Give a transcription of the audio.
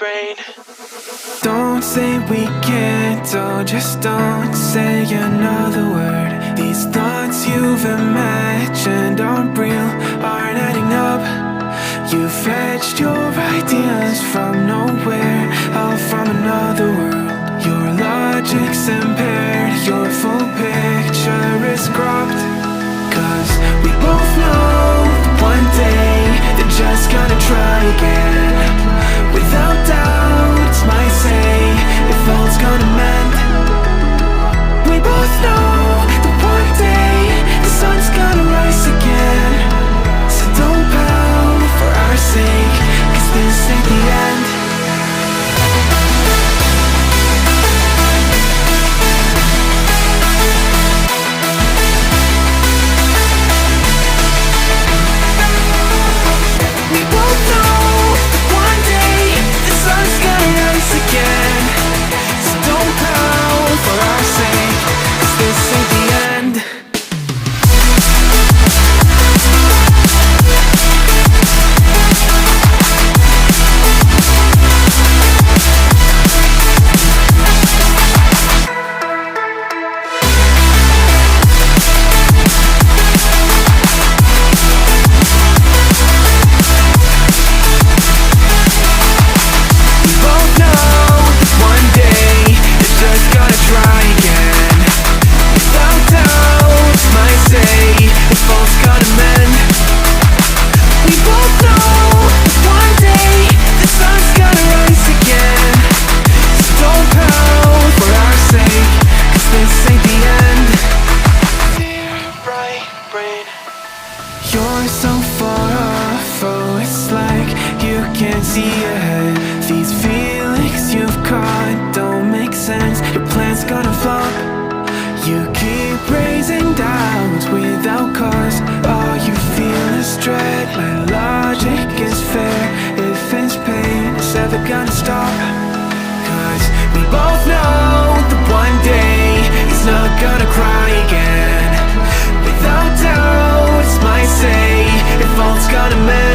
brain. Don't say we can't, oh, just don't say another word. These thoughts you've imagined aren't real, aren't adding up. You fetched your ideas from nowhere, all from another world. Your logic's impaired, your full picture is cropped. Cause we both know that one day they're just gonna try again. Without doubt, it's my say if all's gonna mend. We both know that one day the sun's gonna rise again. So don't pout for our sake, cause this ain't the end. We both know that one day the sun's gonna rise again. So don't pout for our sake, cause this ain't the end. We both know that one day they're just gonna try again. Without doubt, my say if all's gonna mend. We both know that one day the sun's gonna rise again. So don't pout for our sake, cause this ain't the end. Dear right brain. You're so far off, oh, it's like you can't see ahead. These feelings you've caught don't make sense, your plan's gonna flop. You keep raising doubts without cause, all you feel is dread. My logic is fair, if it's pain, it's ever gonna stop. Cause we both know that one day he's not gonna cry again. Without doubt, it's my say if all's gonna mend.